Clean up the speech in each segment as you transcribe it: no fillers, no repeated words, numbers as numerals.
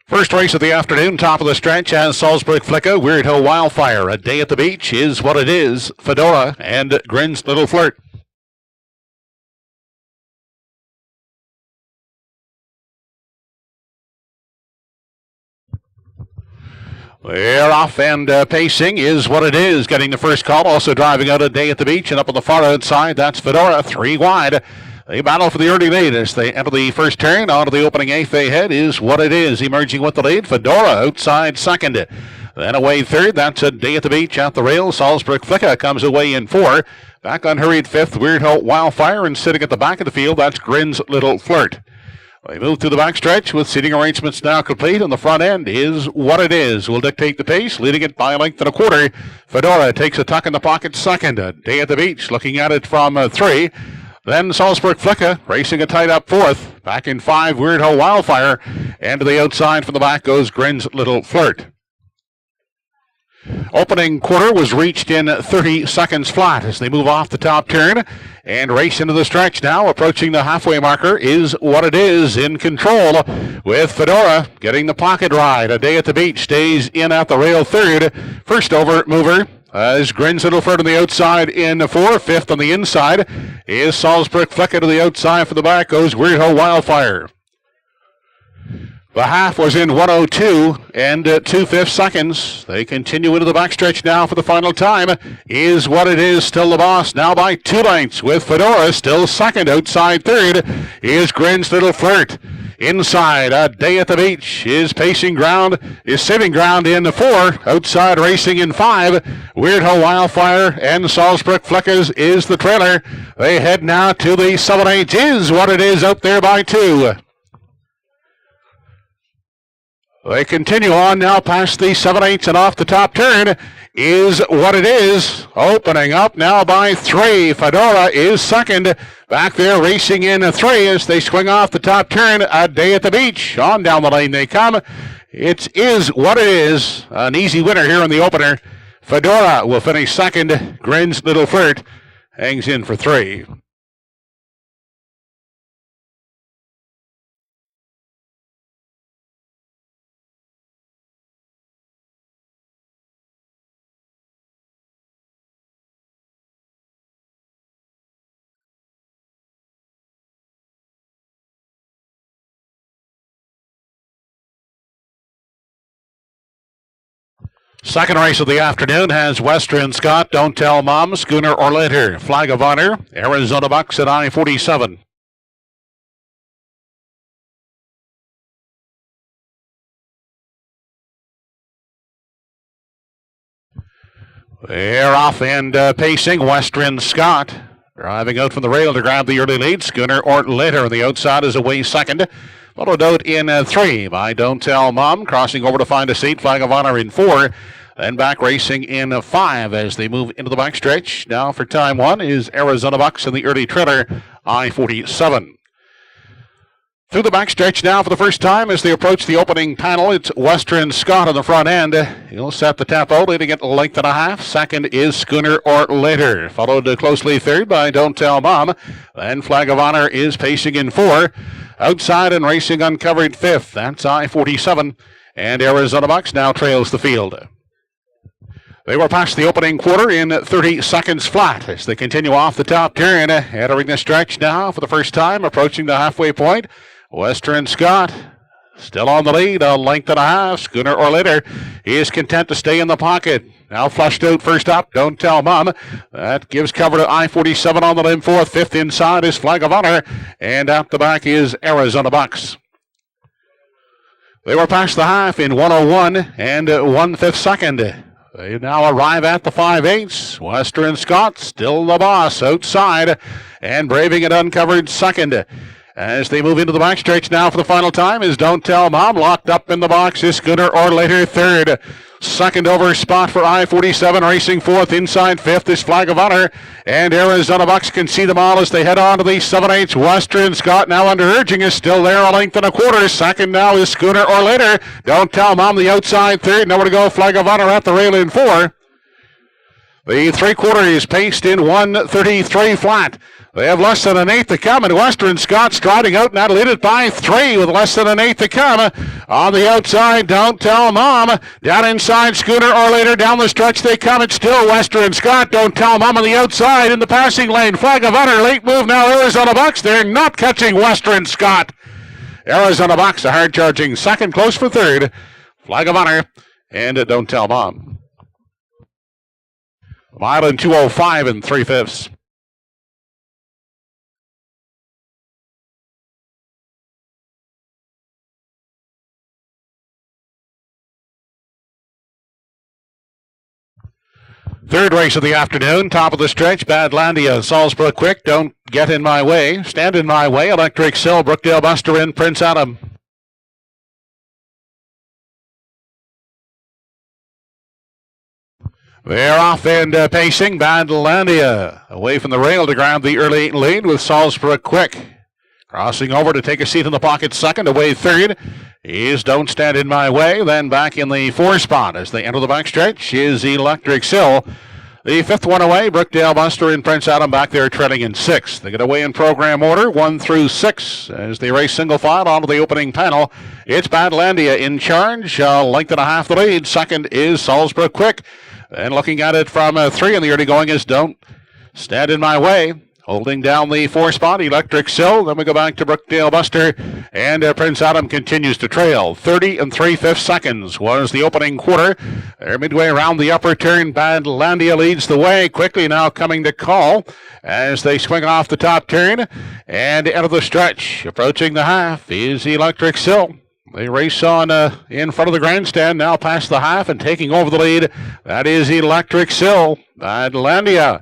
First race of the afternoon, top of the stretch, as Salzburg Flicka, Weird Hill Wildfire. A Day at the Beach is what it is. Fedora and Grin's Little Flirt. They're off, and pacing is what it is. Getting the first call, also driving out A Day at the Beach, and up on the far outside, that's Fedora, 3 wide. They battle for the early lead as they enter the first turn. Onto the opening eighth they head is what it is. Emerging with the lead, Fedora outside second. Then away third, that's A Day at the Beach at the rail. Salzburg Flicka comes away in 4. Back unhurried fifth, Weird Hill Wildfire, and sitting at the back of the field, that's Grin's Little Flirt. They move through the backstretch with seating arrangements now complete, and the front end is what it is. Will dictate the pace, leading it by a length and a quarter. Fedora takes a tuck in the pocket second. A Day at the Beach looking at it from 3. Then Salzburg Flicka racing a tight up 4th. Back in 5, Weird Hill Wildfire. And to the outside from the back goes Grin's Little Flirt. Opening quarter was reached in 30 seconds flat as they move off the top turn and race into the stretch now. Approaching the halfway marker is what it is, in control with Fedora getting the pocket ride. A Day at the Beach stays in at the rail third. First over mover as Grin's Little Flirt on the outside in 4. Fifth on the inside is Salzburg Flicka. To the outside for the back goes Weird Hill Wildfire. The half was in 1:02 and 2/5 seconds. They continue into the backstretch now for the final time. Is what it is, still the boss, now by 2 lengths with Fedora still second. Outside third is Grin's Little Flirt. Inside, A Day at the Beach is saving ground in 4. Outside racing in 5. Weird Hill Wildfire and Salzburg Flicka is the trailer. They head now to the 7/8. Is what it is out there by 2. They continue on now past the 7/8 and off the top turn is what it is. Opening up now by 3. Fedora is second. Back there racing in 3 as they swing off the top turn. A Day at the Beach. On down the lane they come. It is what it is. An easy winner here in the opener. Fedora will finish second. Grin's Little Flirt hangs in for 3. Second race of the afternoon has Western Scott, Don't Tell Mom, Schooner or Later, Flag of Honor, Arizona Bucks at I-47. They're off and pacing. Western Scott driving out from the rail to grab the early lead. Schooner or Later on the outside is away second. Followed out in 3 by Don't Tell Mom. Crossing over to find a seat. Flag of Honor in 4. Then back racing in 5 as they move into the backstretch. Now for time 1 is Arizona Bucks in the early trailer, I-47. Through the backstretch now for the first time as they approach the opening panel. It's Western Scott on the front end. He'll set the tempo, leading it a length and a half. Second is Schooner or Later. Followed closely third by Don't Tell Mom. Then Flag of Honor is pacing in 4. Outside and racing uncovered 5th. That's I-47. And Arizona Bucks now trails the field. They were past the opening quarter in 30 seconds flat as they continue off the top turn. Entering the stretch now for the first time, approaching the halfway point. Western Scott still on the lead, a length and a half. Schooner or Later is content to stay in the pocket. Now flushed out first up, Don't Tell Mom. That gives cover to I-47 on the limb 4th. 5th inside is Flag of Honor. And out the back is Arizona Bucks. They were past the half in 1:01 and 1/5 second. They now arrive at the 5/8. Western Scott still the boss outside and braving it uncovered second. As they move into the backstretch now for the final time is Don't Tell Mom. Locked up in the box is Schooner or Later third. Second over spot for I-47 racing 4th. Inside 5th is Flag of Honor. And Arizona Bucks can see them all as they head on to the 7/8. Western Scott now under urging is still there, a length and a quarter. Second now is Schooner or Later. Don't Tell Mom the outside third. Nowhere to go. Flag of Honor at the rail in 4. The 3/4 is paced in 1:33 flat. They have less than an eighth to come, and Western Scott striding out, now lead it by 3 with less than an eighth to come. On the outside, Don't Tell Mom. Down inside, Schooner or later down the stretch they come. It's still Western Scott. Don't Tell Mom on the outside in the passing lane. Flag of honor, late move now, Arizona Bucks. They're not catching Western Scott. Arizona Bucks, a hard charging second, close for third. Flag of honor, and Don't Tell Mom. A mile in 2:05 and 3/5. Third race of the afternoon, top of the stretch, Badlandia, Salisbury Quick, Don't Get in My Way, Stand in My Way, Electric Sill, Brookdale Buster, and Prince Adam. They're off and pacing, Badlandia away from the rail to grab the early lead with Salisbury Quick. Crossing over to take a seat in the pocket second, away third is Don't Stand in My Way. Then back in the 4 spot as they enter the backstretch is Electric Sill. The 5th one away, Brookdale Buster and Prince Adam back there trailing in 6th. They get away in program order, 1 through 6 as they race single file onto the opening panel. It's Badlandia in charge, length and a half the lead. Second is Salisbury Quick. And looking at it from 3 in the early going is Don't Stand in My Way. Holding down the 4 spot, Electric Sill. Then we go back to Brookdale Buster, and Prince Adam continues to trail. 30 3/5 seconds was the opening quarter. They're midway around the upper turn. Badlandia leads the way. Quickly now coming to call as they swing off the top turn and enter the stretch. Approaching the half is Electric Sill. They race on in front of the grandstand, now past the half and taking over the lead. That is Electric Sill. Badlandia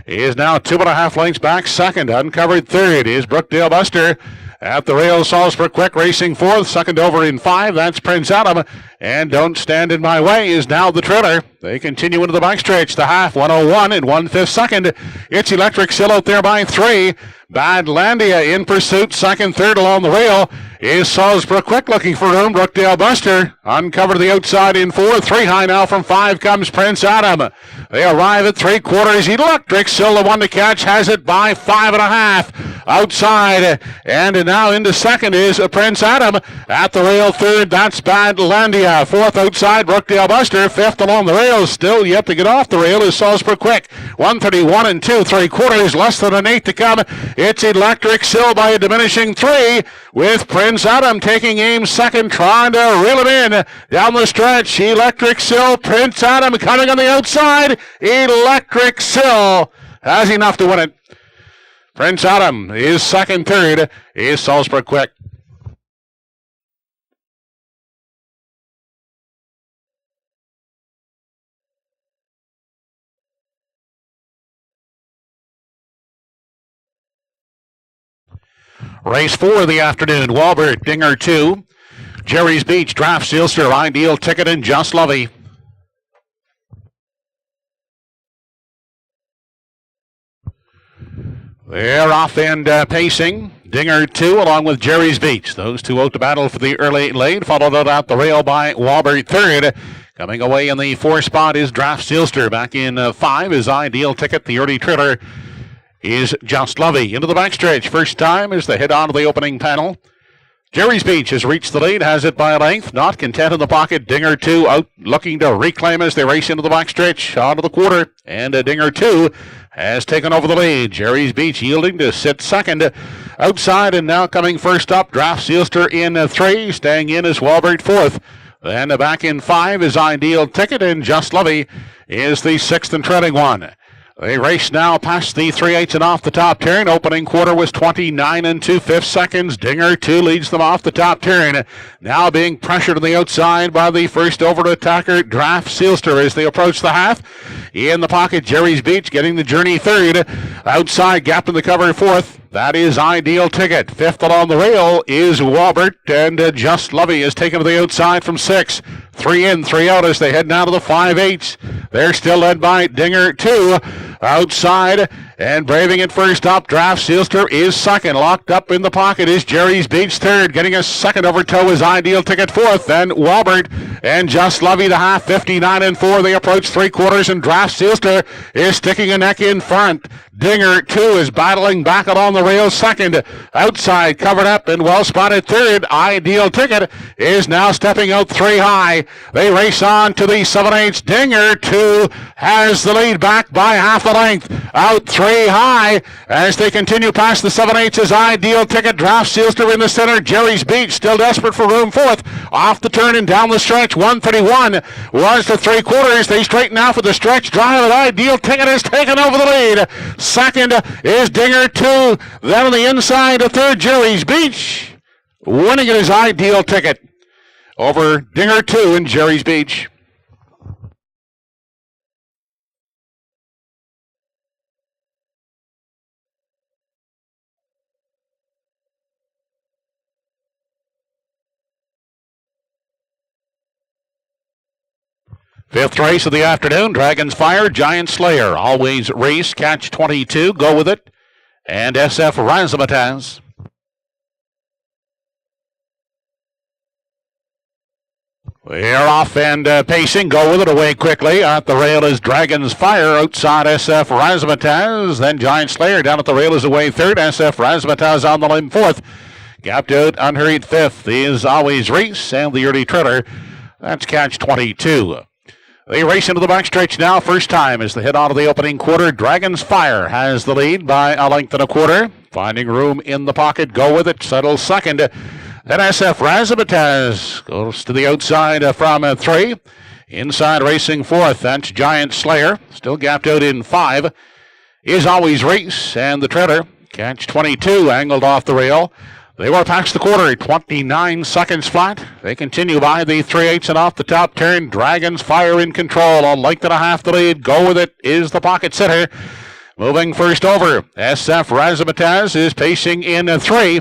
is now 2.5 lengths back. Second, uncovered third is Brookdale Buster. At the rails, Salisbury Quick racing 4th. Second over in 5, that's Prince Adam. And Don't Stand in My Way is now the trailer. They continue into the backstretch. The half, 1:01 and 1/5 second. It's Electric Sill out there by 3. Badlandia in pursuit. Second, third along the rail is Salisbury Quick looking for room. Brookdale Buster uncovered the outside in 4. 3 high now from 5 comes Prince Adam. They arrive at 3/4. Electric Sill, the one to catch, has it by 5.5. Outside and now into second is Prince Adam. At the rail, third, that's Badlandia. 4th outside, Brookdale Buster. 5th along the rail, still yet to get off the rail is Salisbury Quick. 1:31 and 2/3, less than an eighth to come. It's Electric Sill by a diminishing 3 with Prince Adam taking aim second, trying to reel him in down the stretch. Electric Sill, Prince Adam coming on the outside. Electric Sill has enough to win it. Prince Adam is second, third is Salisbury Quick. Race 4 of the afternoon, Walbert, Dinger 2, Jerry's Beach, Draft Sealster, Ideal Ticket, and Just Lovey. They're off and pacing. Dinger 2 along with Jerry's Beach. Those two out to battle for the early lane, followed out the rail by Walbert third. Coming away in the 4 spot is Draft Sealster. Back in 5 is Ideal Ticket. The early trailer is Just Lovey. Into the backstretch. First time as they head on to the opening panel. Jerry's Beach has reached the lead, has it by a length. Not content in the pocket. Dinger 2 out looking to reclaim as they race into the backstretch. Onto the quarter. And Dinger 2 has taken over the lead. Jerry's Beach yielding to sit second. Outside and now coming first up. Draft Sealster in 3. Staying in is Walbert 4th. Then back in 5 is Ideal Ticket. And Just Lovey is the 6th and trailing one. They race now past the 3/8 and off the top turn. Opening quarter was 29 2/5 seconds. Dinger 2 leads them off the top turn. Now being pressured on the outside by the first over attacker, Draft Sealster, as they approach the half. In the pocket, Jerry's Beach getting the journey third. Outside, gap in the cover 4th. That is Ideal Ticket. 5th along the rail is Walbert, and Just Lovey is taken to the outside from 6. 3 in, 3 out as they head now to the 5/8. They're still led by Dinger 2. Outside And braving it first up, Draft Sealster is second. Locked up in the pocket is Jerry's Beach third. Getting a second over toe is Ideal Ticket fourth. Then Walbert and Just Lovey the half, 59-4. They approach three quarters, and Draft Sealster is sticking a neck in front. Dinger 2 is battling back along the rails second. Outside, covered up and well spotted third. Ideal Ticket is now stepping out 3 high. They race on to the 7/8. Dinger 2 has the lead back by half a length. Out 3 high as they continue past the 7/8 is Ideal Ticket. Draft Sealster in the center. Jerry's Beach still desperate for room fourth. Off the turn and down the stretch. 1:31 was the three quarters. They straighten out for the stretch drive, and Ideal Ticket has taken over the lead. Second is Dinger 2. Then on the inside, a third, Jerry's Beach. Winning it is Ideal Ticket over Dinger 2 and Jerry's Beach. Fifth race of the afternoon, Dragon's Fire, Giant Slayer. Always Race, Catch 22, Go With It, and SF Razzmatazz. They're off and pacing. Go With It away quickly. At the rail is Dragon's Fire. Outside SF Razzmatazz. Then Giant Slayer down at the rail is away third. SF Razzmatazz on the limb fourth. Gapped out, unhurried fifth is Always Race, and the early trailer. That's Catch 22. They race into the backstretch now. First time as they head on to the opening quarter. Dragon's Fire has the lead by a length and a quarter. Finding room in the pocket. Go With It settles second. Then SF Razzmatazz goes to the outside from 3. Inside racing fourth. That's Giant Slayer. Still gapped out in 5. Is Always Race, and the trailer. Catch 22 angled off the rail. They were past the quarter, 29 seconds flat. They continue by the 3/8 and off the top turn. Dragon's Fire in control, a length and a half the lead. Go With It is the pocket sitter. Moving first over, SF Razzmatazz is pacing in 3.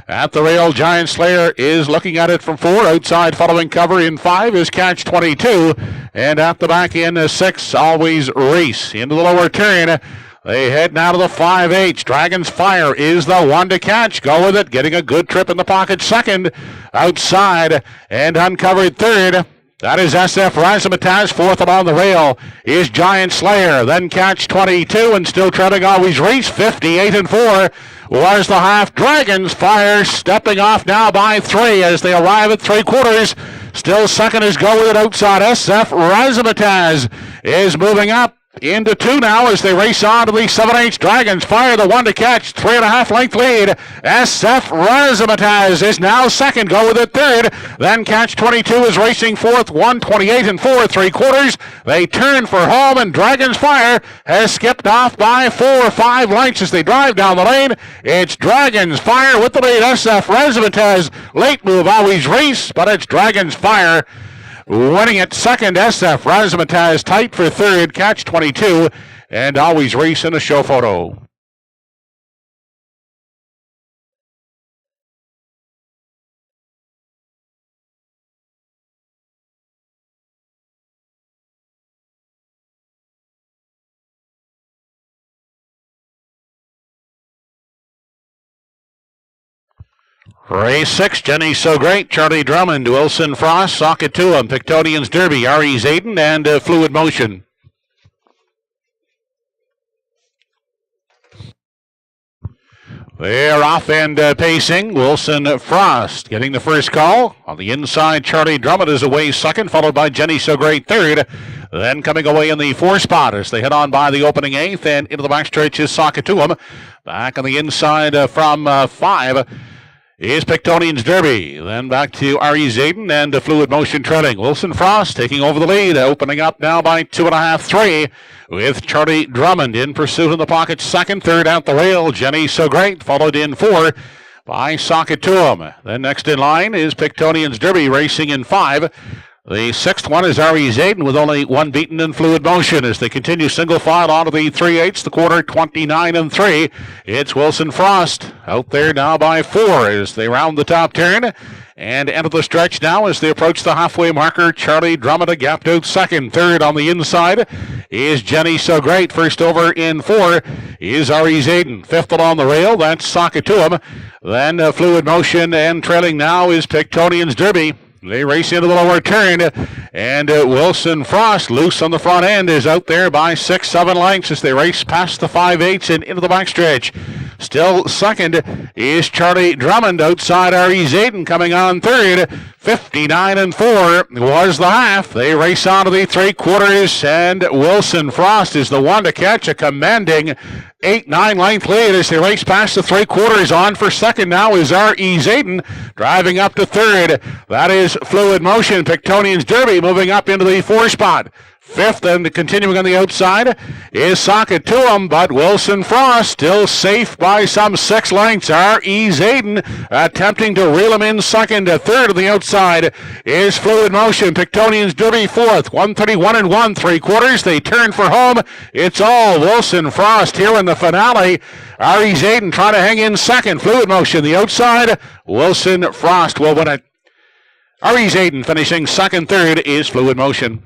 At the rail, Giant Slayer is looking at it from 4. Outside following cover in 5 is Catch 22. And at the back in 6, Always Race. Into the lower turn. They head now to the 5/8. Dragon's Fire is the one to catch. Go With It, getting a good trip in the pocket second. Outside and uncovered third. That is SF Razzmatazz. Fourth along the rail is Giant Slayer. Then Catch 22 and still trailing Always Race. 58-4 was the half. Dragon's Fire stepping off now by 3 as they arrive at three quarters. Still second is Go With It outside. SF Razzmatazz is moving up into 2 now as they race on to the 7/8. Dragon's Fire, the one to catch. 3.5 length lead. SF Razzmatazz is now second. Go With It third. Then Catch 22 is racing fourth. 1:28-4, three quarters. They turn for home, and Dragon's Fire has skipped off by 4 or 5 lengths as they drive down the lane. It's Dragon's Fire with the lead. SF Razzmatazz, late move, Always Race, but it's Dragon's Fire winning it second. SF Razzmatazz tight for third. Catch 22 and Always Race in a show photo. Race 6, Jenny So Great, Charlie Drummond, Wilson Frost, Sockatuam, Victorians Derby, R.E. Zayden, and Fluid Motion. They're off and pacing. Wilson Frost getting the first call. On the inside, Charlie Drummond is away second, followed by Jenny So Great third. Then coming away in the 4 spot as they head on by the opening 8th, and into the backstretch is Sockatuam. Back on the inside from 5. Is Victorians Derby. Then back to R.E. Zayden and Fluid Motion trailing. Wilson Frost taking over the lead, opening up now by 2.5, 3, with Charlie Drummond in pursuit in the pocket second. Third out the rail, Jenny So Great, followed in 4 by Sockatuam. Then next in line is Victorians Derby racing in 5. The 6th one is R.E. Zayden with only 1 beaten in Fluid Motion as they continue single file onto the 3/8, the quarter 29-3. It's Wilson Frost out there now by 4 as they round the top turn. And into the stretch now as they approach the halfway marker. Charlie Drummond gapped out second. Third on the inside is Jenny So Great. First over in 4 is Ari Zayden. Fifth along the rail, that's Socket to him. Then Fluid Motion, and trailing now is Victorians Derby. They race into the lower turn, and Wilson Frost, loose on the front end, is out there by 6-7 lengths as they race past the 5/8 and into the backstretch. Still second is Charlie Drummond outside Ari Zayden coming on third. 59-4 was the half. They race on to the 3/4, and Wilson Frost is the one to catch a commanding 8-9 length lead as they race past the 3/4. On for second now is R.E. Zayden, driving up to third. That is Fluid Motion. Victorians Derby moving up into the 4 spot. Fifth and continuing on the outside is Socket to him, but Wilson Frost still safe by some 6 lengths. R.E. Zayden attempting to reel him in second. Third on the outside is Fluid Motion. Victorians Derby fourth. 131 1/3. They turn for home. It's all Wilson Frost here in the finale. R.E. Zayden trying to hang in second. Fluid Motion the outside. Wilson Frost will win it. R.E. Zayden finishing second. Third is Fluid Motion.